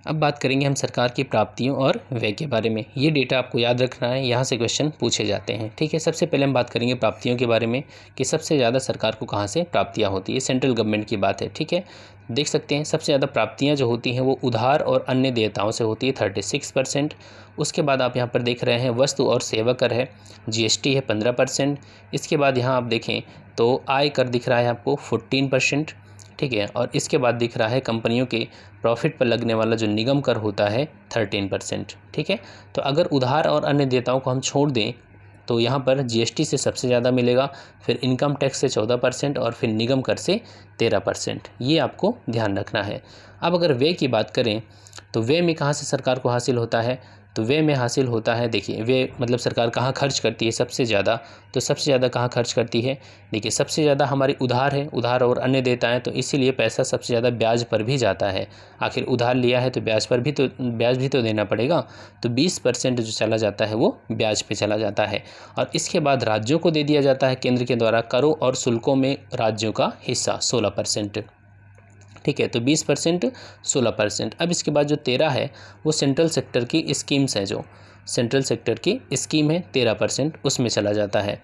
अब बात करेंगे हम सरकार की प्राप्तियों और व्यय के बारे में। ये डेटा आपको याद रखना है, यहाँ से क्वेश्चन पूछे जाते हैं। ठीक है, सबसे पहले हम बात करेंगे प्राप्तियों के बारे में कि सबसे ज़्यादा सरकार को कहाँ से प्राप्तियाँ होती है। सेंट्रल गवर्नमेंट की बात है। ठीक है, देख सकते हैं सबसे ज़्यादा प्राप्तियाँ जो होती हैं वो उधार और अन्य देयताओं से होती है 36%। उसके बाद आप यहाँ पर देख रहे हैं वस्तु और सेवा कर है, GST है 15%। इसके बाद यहाँ आप देखें तो आय कर दिख रहा है आपको 14%। ठीक है, और इसके बाद दिख रहा है कंपनियों के प्रॉफिट पर लगने वाला जो निगम कर होता है 13%। ठीक है, तो अगर उधार और अन्य देयताओं को हम छोड़ दें तो यहाँ पर GST से सबसे ज़्यादा मिलेगा, फिर इनकम टैक्स से 14% और फिर निगम कर से 13%। ये आपको ध्यान रखना है। अब अगर व्यय की बात करें तो व्यय में कहाँ से सरकार को हासिल होता है, तो व्यय में हासिल होता है, देखिए व्यय मतलब सरकार कहाँ खर्च करती है सबसे ज़्यादा, तो सबसे ज़्यादा कहाँ खर्च करती है, देखिए सबसे ज़्यादा हमारी उधार है, उधार और अन्य देयताएं, तो इसीलिए पैसा सबसे ज़्यादा ब्याज पर भी जाता है। आखिर उधार लिया है तो ब्याज भी तो देना पड़ेगा, तो 20% जो चला जाता है वो ब्याज पे चला जाता है। और इसके बाद राज्यों को दे दिया जाता है केंद्र के द्वारा करों और शुल्कों में राज्यों का हिस्सा 16%। ठीक है, तो 20% 16%। अब इसके बाद जो 13 है वो सेंट्रल सेक्टर की स्कीम्स हैं, जो सेंट्रल सेक्टर की स्कीम है 13%, उसमें चला जाता है।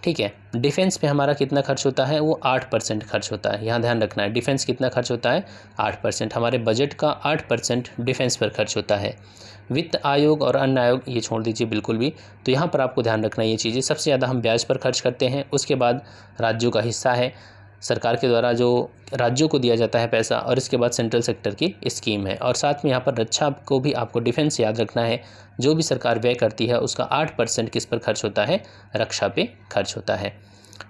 ठीक है, डिफेंस पे हमारा कितना खर्च होता है, वो 8% खर्च होता है। यहाँ ध्यान रखना है, डिफेंस कितना खर्च होता है, 8%। हमारे बजट का 8% डिफेंस पर खर्च होता है। वित्त आयोग और अन्य आयोग ये छोड़ दीजिए बिल्कुल भी, तो यहाँ पर आपको ध्यान रखना है ये चीज़ें। सबसे ज़्यादा हम ब्याज पर खर्च करते हैं, उसके बाद राज्यों का हिस्सा है, सरकार के द्वारा जो राज्यों को दिया जाता है पैसा, और इसके बाद सेंट्रल सेक्टर की स्कीम है। और साथ में यहाँ पर रक्षा को भी आपको डिफेंस याद रखना है। जो भी सरकार व्यय करती है उसका 8% किस पर खर्च होता है, रक्षा पे खर्च होता है।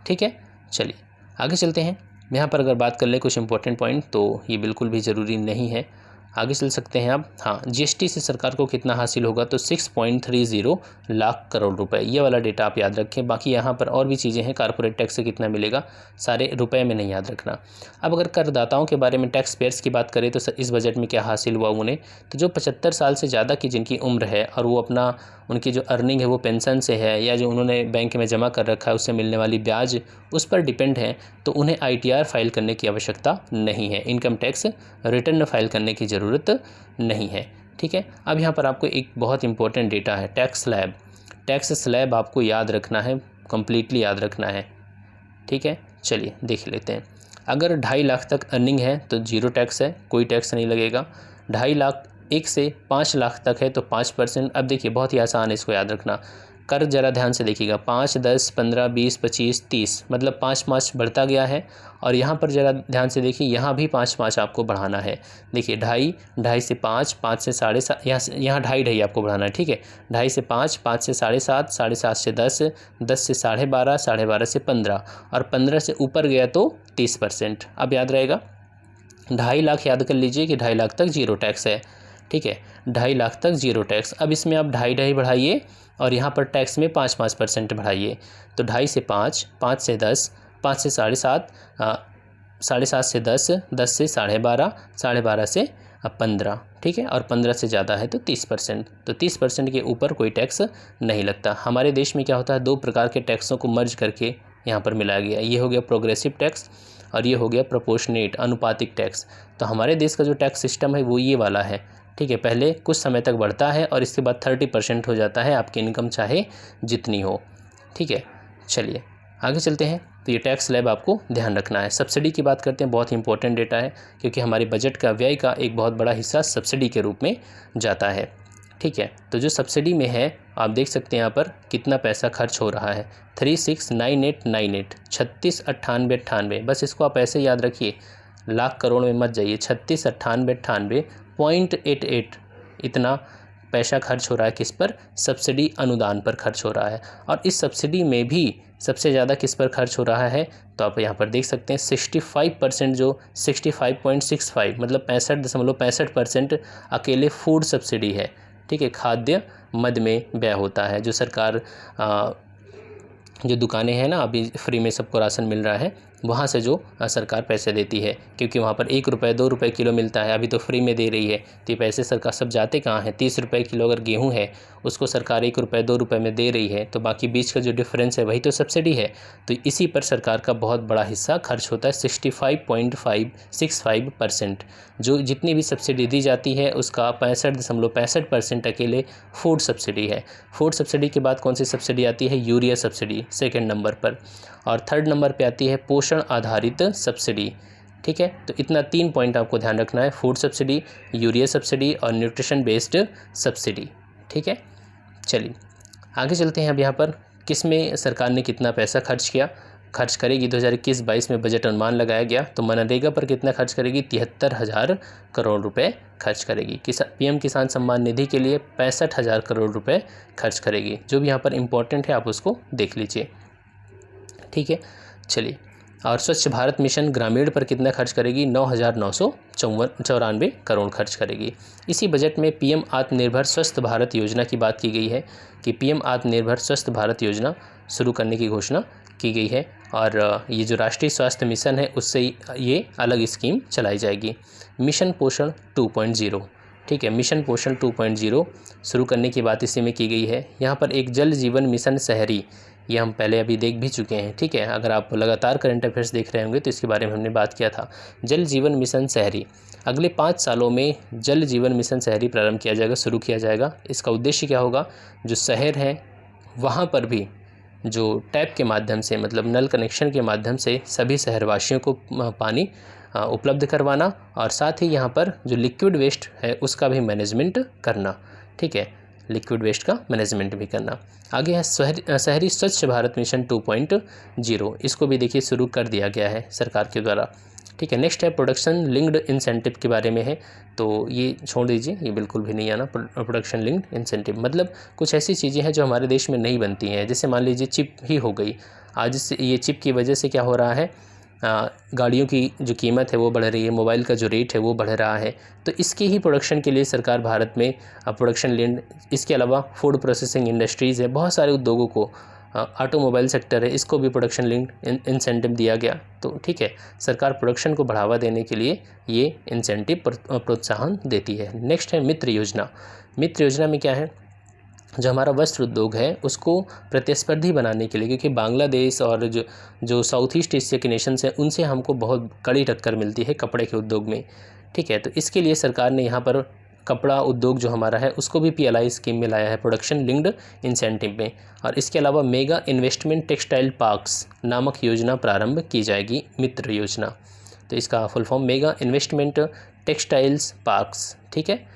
ठीक है, चलिए आगे चलते हैं। यहाँ पर अगर बात कर ले कुछ इंपॉर्टेंट पॉइंट, तो ये बिल्कुल भी ज़रूरी नहीं है, आगे चल सकते हैं आप। हाँ, GST से सरकार को कितना हासिल होगा, तो 6.30 लाख करोड़ रुपए, ये वाला डेटा आप याद रखें। बाकी यहाँ पर और भी चीज़ें हैं, कारपोरेट टैक्स से कितना मिलेगा, सारे रुपए में नहीं याद रखना। अब अगर करदाताओं के बारे में, टैक्स पेयर्स की बात करें तो इस बजट में क्या हासिल हुआ उन्हें, तो जो 75 साल से ज़्यादा की जिनकी उम्र है और वो अपना उनकी जो अर्निंग है वो पेंशन से है या जो उन्होंने बैंक में जमा कर रखा है उससे मिलने वाली ब्याज उस पर डिपेंड है, तो उन्हें ITR फाइल करने की आवश्यकता नहीं है, इनकम टैक्स रिटर्न फाइल करने की ज़रूरत नहीं है। ठीक है, अब यहाँ पर आपको एक बहुत इंपॉर्टेंट डेटा है, टैक्स स्लैब। टैक्स स्लैब आपको याद रखना है, कंप्लीटली याद रखना है। ठीक है, चलिए देख लेते हैं। अगर 2.5 लाख तक अर्निंग है तो 0 टैक्स है, कोई टैक्स नहीं लगेगा। 2.5 लाख 1 से 5 लाख तक है तो 5%। अब देखिए बहुत ही आसान है इसको याद रखना, कर जरा ध्यान से देखिएगा, 5, 10, 15, 20, 25, 30, मतलब 5 बढ़ता गया है। और यहाँ पर जरा ध्यान से देखिए, यहाँ भी 5 आपको बढ़ाना है। देखिए 2.5 से 5, 5 से 7.5, यहाँ 2.5 आपको बढ़ाना है। ठीक है, 2.5 से 5, 5 से 7.5, 7.5 से 10, 10 से 12.5, 12.5 से 15, और 15 से ऊपर गया तो 30%। अब याद रहेगा, 2.5 लाख याद कर लीजिए कि 2.5 लाख तक 0 टैक्स है। ठीक है, 2.5 लाख तक 0 टैक्स। अब इसमें आप 2.5 बढ़ाइए और यहाँ पर टैक्स में 5% बढ़ाइए, तो 2.5 से 5, 5 से 10, 5 से 7.5, 7.5 से 10, 10 से 12.5, 12.5 से 15। ठीक है, और 15 से ज़्यादा है तो 30%, तो 30% के ऊपर कोई टैक्स नहीं लगता। हमारे देश में क्या होता है, 2 प्रकार के टैक्सों को मर्ज करके यहाँ पर मिलाया गया, ये हो गया प्रोग्रेसिव टैक्स और ये हो गया प्रोपोर्शनेट अनुपातिक टैक्स। तो हमारे देश का जो टैक्स सिस्टम है वो ये वाला है। ठीक है, पहले कुछ समय तक बढ़ता है और इसके बाद 30% हो जाता है, आपकी इनकम चाहे जितनी हो। ठीक है, चलिए आगे चलते हैं। तो ये टैक्स स्लैब आपको ध्यान रखना है। सब्सिडी की बात करते हैं, बहुत इंपॉर्टेंट डेटा है क्योंकि हमारे बजट का व्यय का एक बहुत बड़ा हिस्सा सब्सिडी के रूप में जाता है। ठीक है, तो जो सब्सिडी में है आप देख सकते हैं यहाँ पर कितना पैसा खर्च हो रहा है, 369898, 369898। बस इसको आप ऐसे याद रखिए, लाख करोड़ में मत जाइए, 369898.88 इतना पैसा खर्च हो रहा है किस पर, सब्सिडी अनुदान पर खर्च हो रहा है। और इस सब्सिडी में भी सबसे ज़्यादा किस पर खर्च हो रहा है, तो आप यहाँ पर देख सकते हैं 65%, जो 65.65 मतलब 65.65% अकेले फूड सब्सिडी है। ठीक है, खाद्य मद में व्यय होता है, जो सरकार जो दुकानें हैं ना, अभी फ्री में सबको राशन मिल रहा है, वहाँ से जो सरकार पैसे देती है, क्योंकि वहाँ पर 1 रुपये 2 रुपये किलो मिलता है, अभी तो फ्री में दे रही है, तो ये पैसे सरकार सब जाते कहाँ हैं? 30 रुपये किलो अगर गेहूँ है उसको सरकार 1 रुपये 2 रुपये में दे रही है, तो बाकी बीच का जो डिफरेंस है वही तो सब्सिडी है। तो इसी पर सरकार का बहुत बड़ा हिस्सा खर्च होता है, 65.565%। जो जितनी भी सब्सिडी दी जाती है उसका 65.65% अकेले फूड सब्सिडी है। फूड सब्सिडी के बाद कौन सी सब्सिडी आती है? यूरिया सब्सिडी सेकंड नंबर पर, और थर्ड नंबर पे आती है पोषण आधारित सब्सिडी। ठीक है, तो इतना 3 पॉइंट आपको ध्यान रखना है, फूड सब्सिडी, यूरिया सब्सिडी और न्यूट्रिशन बेस्ड सब्सिडी। ठीक है, चलिए आगे चलते हैं। अब यहाँ पर किस में सरकार ने कितना पैसा खर्च करेगी 2021-22 में बजट अनुमान लगाया गया, तो मनरेगा पर कितना खर्च करेगी? 73,000 करोड़ रुपए खर्च करेगी। पीएम किसान सम्मान निधि के लिए 65,000 करोड़ रुपए खर्च करेगी। जो भी यहाँ पर इम्पोर्टेंट है आप उसको देख लीजिए। ठीक है, चलिए, और स्वच्छ भारत मिशन ग्रामीण पर कितना खर्च करेगी? 9,994 करोड़ खर्च करेगी। इसी बजट में पीएम आत्मनिर्भर स्वस्थ भारत योजना की बात की गई है कि पीएम आत्मनिर्भर स्वस्थ भारत योजना शुरू करने की घोषणा की गई है, और ये जो राष्ट्रीय स्वास्थ्य मिशन है उससे ये अलग स्कीम चलाई जाएगी। मिशन पोषण 2.0, ठीक है, मिशन पोषण 2.0 शुरू करने की बात इसी में की गई है। यहाँ पर एक जल जीवन मिशन शहरी, ये हम पहले अभी देख भी चुके हैं। ठीक है, अगर आप लगातार करंट अफेयर्स देख रहे होंगे तो इसके बारे में हमने बात किया था। जल जीवन मिशन शहरी अगले 5 सालों में जल जीवन मिशन शहरी प्रारंभ किया जाएगा, शुरू किया जाएगा। इसका उद्देश्य क्या होगा? जो शहर हैं वहाँ पर भी जो टैप के माध्यम से, मतलब नल कनेक्शन के माध्यम से सभी शहरवासियों को पानी उपलब्ध करवाना, और साथ ही यहाँ पर जो लिक्विड वेस्ट है उसका भी मैनेजमेंट करना। ठीक है, लिक्विड वेस्ट का मैनेजमेंट भी करना। आगे है शहरी स्वच्छ भारत मिशन 2.0, इसको भी देखिए शुरू कर दिया गया है सरकार के द्वारा। ठीक है, नेक्स्ट है प्रोडक्शन लिंक्ड इंसेंटिव के बारे में है, तो ये छोड़ दीजिए, ये बिल्कुल भी नहीं आना। प्रोडक्शन लिंक्ड इंसेंटिव मतलब कुछ ऐसी चीज़ें हैं जो हमारे देश में नहीं बनती हैं, जैसे मान लीजिए चिप ही हो गई। आज से ये चिप की वजह से क्या हो रहा है, गाड़ियों की जो कीमत है वो बढ़ रही है, मोबाइल का जो रेट है वो बढ़ रहा है। तो इसके ही प्रोडक्शन के लिए सरकार भारत में प्रोडक्शन लिंक्ड, इसके अलावा फूड प्रोसेसिंग इंडस्ट्रीज़ है, बहुत सारे उद्योगों को, ऑटोमोबाइल सेक्टर है, इसको भी प्रोडक्शन लिंक्ड इंसेंटिव दिया गया। तो ठीक है, सरकार प्रोडक्शन को बढ़ावा देने के लिए ये इंसेंटिव प्रोत्साहन देती है। नेक्स्ट है मित्र योजना। मित्र योजना में क्या है, जो हमारा वस्त्र उद्योग है उसको प्रतिस्पर्धी बनाने के लिए, क्योंकि बांग्लादेश और जो साउथ ईस्ट एशिया के नेशंस हैं उनसे हमको बहुत कड़ी टक्कर मिलती है कपड़े के उद्योग में। ठीक है, तो इसके लिए सरकार ने यहाँ पर कपड़ा उद्योग जो हमारा है उसको भी PLI स्कीम में लाया है, प्रोडक्शन लिंक्ड इंसेंटिव में। और इसके अलावा मेगा इन्वेस्टमेंट टेक्सटाइल पार्क्स नामक योजना प्रारंभ की जाएगी, मित्र योजना। तो इसका full form mega investment textiles parks. ठीक है,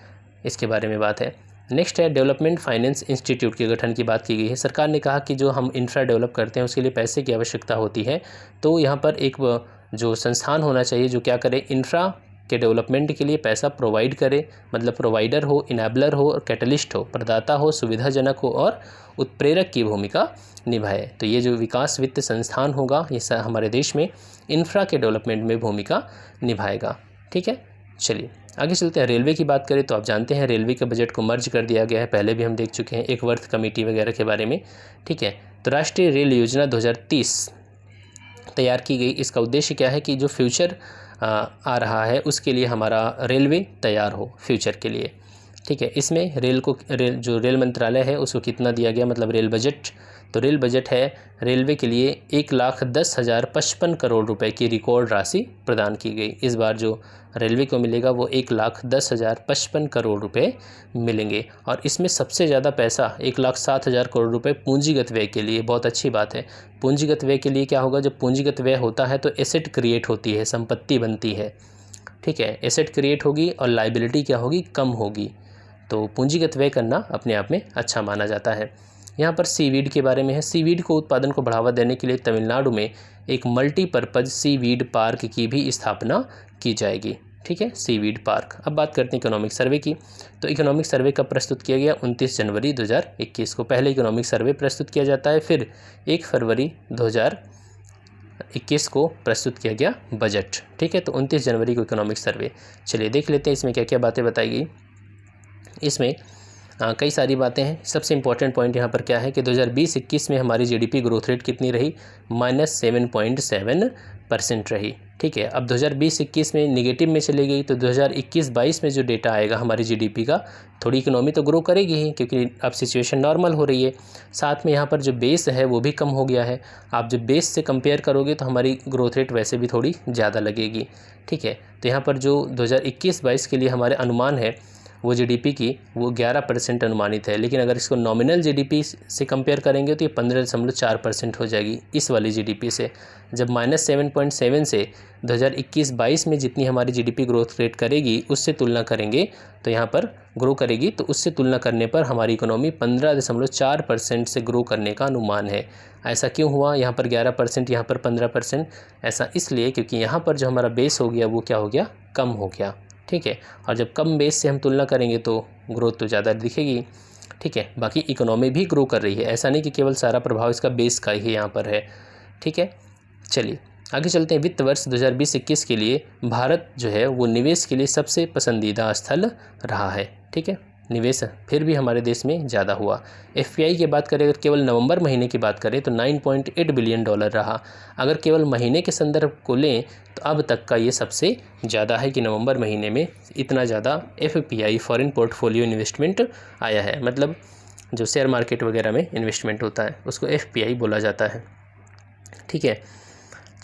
इसके बारे में बात है। नेक्स्ट है डेवलपमेंट फाइनेंस इंस्टीट्यूट के गठन की बात की गई है। सरकार ने कहा कि जो हम इंफ्रा डेवलप करते हैं उसके लिए पैसे की आवश्यकता होती है, तो यहाँ पर एक जो संस्थान होना चाहिए जो क्या करे, इंफ्रा के डेवलपमेंट के लिए पैसा प्रोवाइड करे, मतलब प्रोवाइडर हो, इनेबलर हो और कैटलिस्ट हो, प्रदाता हो, सुविधाजनक हो और उत्प्रेरक की भूमिका निभाए। तो ये जो विकास वित्त संस्थान होगा ये हमारे देश में इंफ्रा के डेवलपमेंट में भूमिका निभाएगा। ठीक है, चलिए आगे चलते हैं। रेलवे की बात करें तो आप जानते हैं रेलवे के बजट को मर्ज कर दिया गया है, पहले भी हम देख चुके हैं एक वर्थ कमेटी वगैरह के बारे में। ठीक है, तो राष्ट्रीय रेल योजना 2030 तैयार की गई। इसका उद्देश्य क्या है कि जो फ्यूचर आ रहा है उसके लिए हमारा रेलवे तैयार हो फ्यूचर के लिए। ठीक है, इसमें जो रेल मंत्रालय है उसको कितना दिया गया, मतलब रेल बजट, तो रेल बजट है रेलवे के लिए 1,10,055 करोड़ रुपए की रिकॉर्ड राशि प्रदान की गई। इस बार जो रेलवे को मिलेगा वो 1,10,055 करोड़ रुपए मिलेंगे, और इसमें सबसे ज़्यादा पैसा 1,07,000 करोड़ रुपए पूंजीगत व्यय के लिए। बहुत अच्छी बात है। पूंजीगत व्यय के लिए क्या होगा, जब पूंजीगत व्यय होता है तो एसेट क्रिएट होती है, संपत्ति बनती है। ठीक है, एसेट क्रिएट होगी और लाइबिलिटी क्या होगी, कम होगी। तो पूंजीगत व्यय करना अपने आप में अच्छा माना जाता है। यहाँ पर सीवीड के बारे में है। सीवीड को उत्पादन को बढ़ावा देने के लिए तमिलनाडु में एक मल्टीपर्पज़ सीवीड पार्क की भी स्थापना की जाएगी। ठीक है, सीवीड पार्क। अब बात करते हैं इकोनॉमिक सर्वे की। तो इकोनॉमिक सर्वे कब प्रस्तुत किया गया, 29 जनवरी 2021 को पहले इकोनॉमिक सर्वे प्रस्तुत किया जाता है, फिर 1 फरवरी 2021 को प्रस्तुत किया गया बजट। ठीक है, तो 29 जनवरी को इकोनॉमिक सर्वे। चलिए देख लेते हैं इसमें क्या क्या बातें बताई गई। इसमें कई सारी बातें हैं। सबसे इम्पॉर्टेंट पॉइंट यहाँ पर क्या है कि 2020-21 में हमारी जीडीपी ग्रोथ रेट कितनी रही, -7.7% रही। ठीक है, अब 2020-21 में निगेटिव में चली गई तो 2021-22 में जो डेटा आएगा हमारी जीडीपी का, थोड़ी इकोनॉमी तो ग्रो करेगी ही, क्योंकि अब सिचुएशन नॉर्मल हो रही है। साथ में यहाँ पर जो बेस है वो भी कम हो गया है। आप जब बेस से कंपेयर करोगे तो हमारी ग्रोथ रेट वैसे भी थोड़ी ज़्यादा लगेगी। ठीक है, तो यहाँ पर जो 2021-22 के लिए हमारे अनुमान है वो जीडीपी की वो 11% अनुमानित है, लेकिन अगर इसको नॉमिनल जीडीपी से कंपेयर करेंगे तो ये 15.4% हो जाएगी इस वाली जीडीपी से। जब -7.7 से 2021-22 में जितनी हमारी जीडीपी ग्रोथ रेट करेगी उससे तुलना करेंगे तो यहाँ पर ग्रो करेगी, तो उससे तुलना करने पर हमारी इकोनॉमी 15.4% से ग्रो करने का अनुमान है। ऐसा क्यों हुआ, यहाँ पर 11%, यहाँ पर 15%? ऐसा इसलिए क्योंकि यहाँ पर जो हमारा बेस हो गया वो क्या हो गया, कम हो गया। ठीक है, और जब कम बेस से हम तुलना करेंगे तो ग्रोथ तो ज़्यादा दिखेगी। ठीक है, बाकी इकोनॉमी भी ग्रो कर रही है, ऐसा नहीं कि केवल सारा प्रभाव इसका बेस का ही यहाँ पर है। ठीक है, चलिए आगे चलते हैं। वित्त वर्ष 2020-21 के लिए भारत जो है वो निवेश के लिए सबसे पसंदीदा स्थल रहा है। ठीक है, निवेश फिर भी हमारे देश में ज़्यादा हुआ। एफपीआई की बात करें, अगर केवल नवंबर महीने की बात करें तो $9.8 बिलियन रहा। अगर केवल महीने के संदर्भ को लें तो अब तक का ये सबसे ज़्यादा है कि नवंबर महीने में इतना ज़्यादा एफपीआई फॉरेन पोर्टफोलियो इन्वेस्टमेंट आया है। मतलब जो शेयर मार्केट वगैरह में इन्वेस्टमेंट होता है उसको एफपीआई बोला जाता है। ठीक है,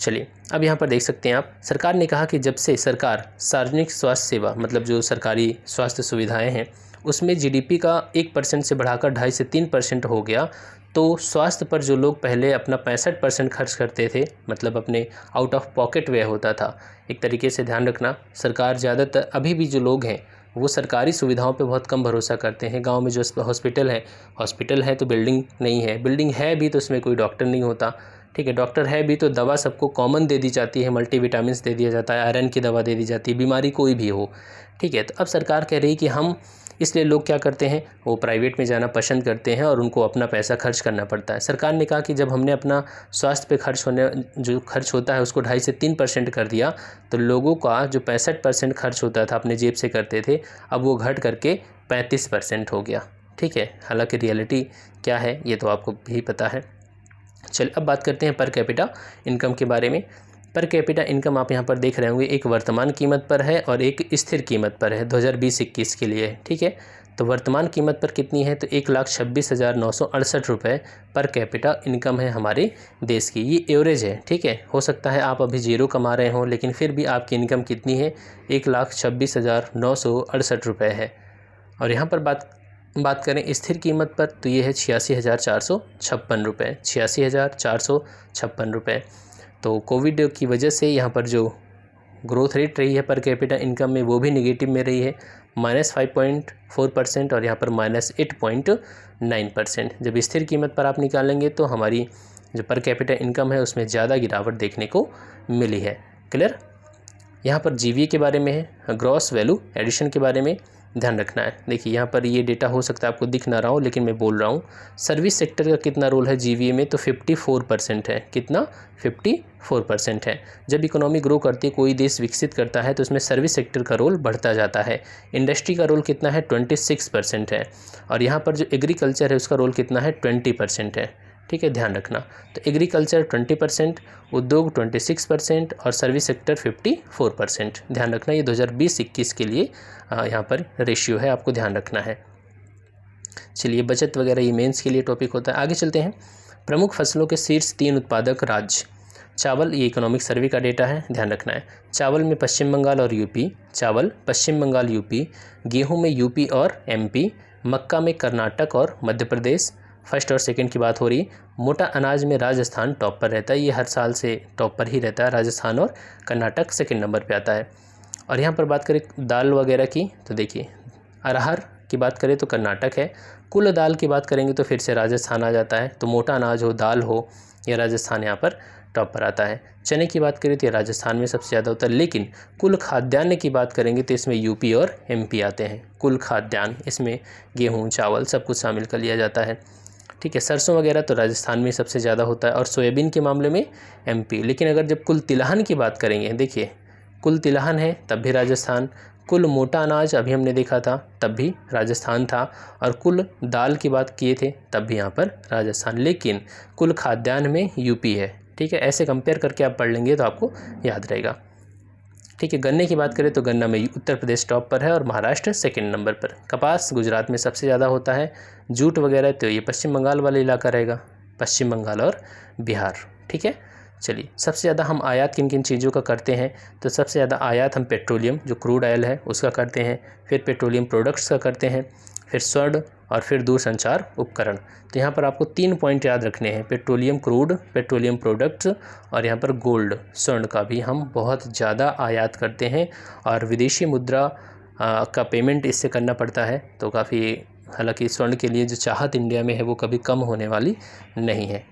चलिए अब यहाँ पर देख सकते हैं आप, सरकार ने कहा कि जब से सरकार सार्वजनिक स्वास्थ्य सेवा, मतलब जो सरकारी स्वास्थ्य सुविधाएं हैं उसमें जीडीपी का 1% से बढ़ाकर 2.5 से 3% हो गया, तो स्वास्थ्य पर जो लोग पहले अपना 65% खर्च करते थे, मतलब अपने आउट ऑफ पॉकेट व्यय होता था। एक तरीके से ध्यान रखना, सरकार ज़्यादातर अभी भी जो लोग हैं वो सरकारी सुविधाओं पे बहुत कम भरोसा करते हैं। गांव में जो हॉस्पिटल है तो बिल्डिंग नहीं है, बिल्डिंग है भी तो उसमें कोई डॉक्टर नहीं होता। ठीक है, डॉक्टर है भी तो दवा सबको कॉमन दे दी जाती है, मल्टीविटामिन्स दे दिया जाता है, आयरन की दवा दे दी जाती है, बीमारी कोई भी हो। ठीक है, तो अब सरकार कह रही है कि हम, इसलिए लोग क्या करते हैं, वो प्राइवेट में जाना पसंद करते हैं और उनको अपना पैसा खर्च करना पड़ता है। सरकार ने कहा कि जब हमने अपना स्वास्थ्य पे जो खर्च होता है उसको 2.5 से 3% कर दिया, तो लोगों का जो 65% खर्च होता था अपने जेब से करते थे, अब वो घट करके 35% हो गया। ठीक है, हालांकि रियलिटी क्या है ये तो आपको भी पता है। चलिए अब बात करते हैं पर कैपिटा इनकम के बारे में। पर कैपिटा इनकम आप यहाँ पर देख रहे होंगे, एक वर्तमान कीमत पर है और एक स्थिर कीमत पर है 2020-21 के लिए। ठीक है, तो वर्तमान कीमत पर कितनी है, तो 1,26,968 रुपये पर कैपिटा इनकम है हमारे देश की। ये एवरेज है। ठीक है, हो सकता है आप अभी जीरो कमा रहे हों, लेकिन फिर भी आपकी इनकम कितनी है, 1,26,968 रुपये है। और यहाँ पर बात करें स्थिर कीमत पर तो ये है 86,456 रुपये, 86,456 रुपये। तो कोविड की वजह से यहाँ पर जो ग्रोथ रेट रही है पर कैपिटा इनकम में वो भी निगेटिव में रही है, -5.4% और यहाँ पर -8.9%। जब स्थिर कीमत पर आप निकालेंगे तो हमारी जो पर कैपिटा इनकम है उसमें ज़्यादा गिरावट देखने को मिली है। क्लियर। यहाँ पर जीवीए के बारे में है, ग्रॉस वैल्यू एडिशन के बारे में ध्यान रखना है। देखिए यहाँ पर ये डेटा हो सकता है आपको दिख ना रहा हो, लेकिन मैं बोल रहा हूँ। सर्विस सेक्टर का कितना रोल है जीवीए में, तो 54% है। कितना, 54% है। जब इकोनॉमी ग्रो करती है, कोई देश विकसित करता है, तो उसमें सर्विस सेक्टर का रोल बढ़ता जाता है। इंडस्ट्री का रोल कितना है, 26% है। और यहाँ पर जो एग्रीकल्चर है उसका रोल कितना है, 20% है। ठीक है, ध्यान रखना। तो एग्रीकल्चर 20%, उद्योग 26% और सर्विस सेक्टर 54%। ध्यान रखना, ये 2020-21 के लिए यहाँ पर रेशियो है, आपको ध्यान रखना है। चलिए बचत वगैरह ये मेंस के लिए टॉपिक होता है। आगे चलते हैं। प्रमुख फसलों के शीर्ष 3 उत्पादक राज्य। चावल, ये इकोनॉमिक सर्वे का डेटा है, ध्यान रखना है। चावल में पश्चिम बंगाल और यूपी, चावल पश्चिम बंगाल यूपी। गेहूँ में यूपी और एमपी। मक्का में कर्नाटक और मध्य प्रदेश। फर्स्ट और सेकंड की बात हो रही। मोटा अनाज में राजस्थान टॉप पर रहता है, ये हर साल से टॉप पर ही रहता है। राजस्थान और कर्नाटक सेकंड नंबर पे आता है। और यहाँ पर बात करें दाल वगैरह की, तो देखिए अरहर की बात करें तो कर्नाटक है। कुल दाल की बात करेंगे तो फिर से राजस्थान आ जाता है। तो मोटा अनाज हो, दाल हो, या राजस्थान यहाँ पर टॉप पर आता है। चने की बात करें तो ये राजस्थान में सबसे ज़्यादा होता है। लेकिन कुल खाद्यान्न की बात करेंगे तो इसमें यूपी और एमपी आते हैं। कुल खाद्यान्न, इसमें गेहूँ, चावल सब कुछ शामिल कर लिया जाता है। ठीक है, सरसों वगैरह तो राजस्थान में सबसे ज़्यादा होता है और सोयाबीन के मामले में एमपी। लेकिन अगर जब कुल तिलहन की बात करेंगे, देखिए कुल तिलहन है तब भी राजस्थान, कुल मोटा अनाज अभी हमने देखा था तब भी राजस्थान था, और कुल दाल की बात किए थे तब भी यहाँ पर राजस्थान, लेकिन कुल खाद्यान्न में यूपी है। ठीक है, ऐसे कंपेयर करके आप पढ़ लेंगे तो आपको याद रहेगा। ठीक है, गन्ने की बात करें तो गन्ना में उत्तर प्रदेश टॉप पर है और महाराष्ट्र सेकंड नंबर पर। कपास गुजरात में सबसे ज़्यादा होता है। जूट वगैरह तो ये पश्चिम बंगाल वाला इलाका रहेगा, पश्चिम बंगाल और बिहार। ठीक है, चलिए सबसे ज़्यादा हम आयात किन किन चीज़ों का करते हैं, तो सबसे ज़्यादा आयात हम पेट्रोलियम जो क्रूड ऑयल है उसका करते हैं, फिर पेट्रोलियम प्रोडक्ट्स का करते हैं, फिर स्वर्ण और फिर दूरसंचार उपकरण। तो यहाँ पर आपको 3 पॉइंट याद रखने हैं, पेट्रोलियम क्रूड, पेट्रोलियम प्रोडक्ट्स और यहाँ पर गोल्ड स्वर्ण का भी हम बहुत ज़्यादा आयात करते हैं और विदेशी मुद्रा का पेमेंट इससे करना पड़ता है। तो काफ़ी, हालांकि स्वर्ण के लिए जो चाहत इंडिया में है वो कभी कम होने वाली नहीं है।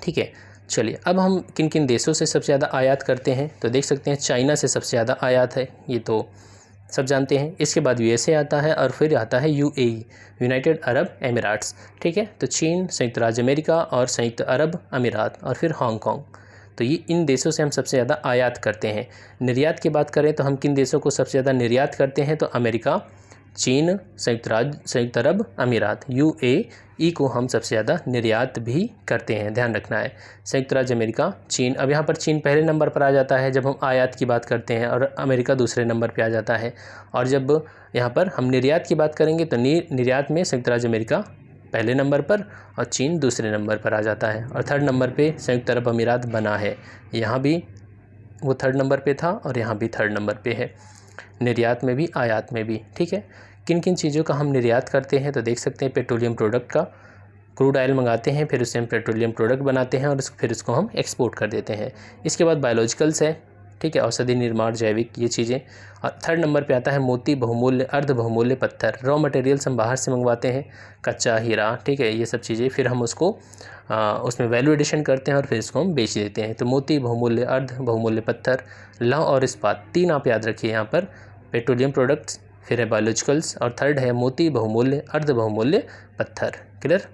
ठीक है, चलिए अब हम किन किन देशों से सबसे ज़्यादा आयात करते हैं, तो देख सकते हैं चाइना से सबसे ज़्यादा आयात है, ये तो सब जानते हैं। इसके बाद यूएसए आता है और फिर आता है यूएई, यूनाइटेड अरब एमिरेट्स। ठीक है, तो चीन, संयुक्त राज्य अमेरिका और संयुक्त अरब अमीरात और फिर हांगकांग। तो ये इन देशों से हम सबसे ज़्यादा आयात करते हैं। निर्यात की बात करें तो हम किन देशों को सबसे ज़्यादा निर्यात करते हैं, तो अमेरिका, चीन, संयुक्त अरब अमीरात यूएई को हम सबसे ज़्यादा निर्यात भी करते हैं, ध्यान रखना है। संयुक्त राज्य अमेरिका, चीन, अब यहाँ पर चीन पहले नंबर पर आ जाता है जब हम आयात की बात करते हैं, और अमेरिका दूसरे नंबर पर आ जाता है। और जब यहाँ पर हम निर्यात की बात करेंगे तो निर्यात में संयुक्त राज्य अमेरिका पहले नंबर पर और चीन दूसरे नंबर पर आ जाता है, और थर्ड नंबर पर संयुक्त अरब अमीरात बना है। यहाँ भी वो थर्ड नंबर पर था और यहाँ भी थर्ड नंबर पर है, निर्यात में भी आयात में भी। ठीक है, किन किन चीज़ों का हम निर्यात करते हैं, तो देख सकते हैं पेट्रोलियम प्रोडक्ट का, क्रूड ऑयल मंगाते हैं, फिर उससे हम पेट्रोलियम प्रोडक्ट बनाते हैं और फिर उसको हम एक्सपोर्ट कर देते हैं। इसके बाद बायोलॉजिकल्स है, ठीक है, औषधि निर्माण, जैविक, ये चीज़ें। और थर्ड नंबर पे आता है मोती, बहुमूल्य, अर्ध बहुमूल्य पत्थर, रॉ मटेरियल्स हम बाहर से मंगवाते हैं, कच्चा हीरा, ठीक है, ये सब चीज़ें, फिर हम उसको उसमें वैल्यू एडिशन करते हैं और फिर इसको हम बेच देते हैं। तो मोती, बहुमूल्य, अर्ध बहुमूल्य पत्थर, लौह और इस्पात, 3 आप याद रखिए यहाँ पर, पेट्रोलियम प्रोडक्ट्स, फिर है बायोलॉजिकल्स और थर्ड है मोती, बहुमूल्य, अर्ध बहुमूल्य पत्थर। क्लियर।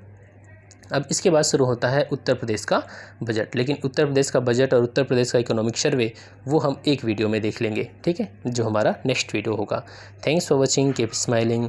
अब इसके बाद शुरू होता है उत्तर प्रदेश का बजट, लेकिन उत्तर प्रदेश का बजट और उत्तर प्रदेश का इकोनॉमिक सर्वे वो हम एक वीडियो में देख लेंगे, ठीक है, जो हमारा नेक्स्ट वीडियो होगा। Thanks for watching, keep smiling.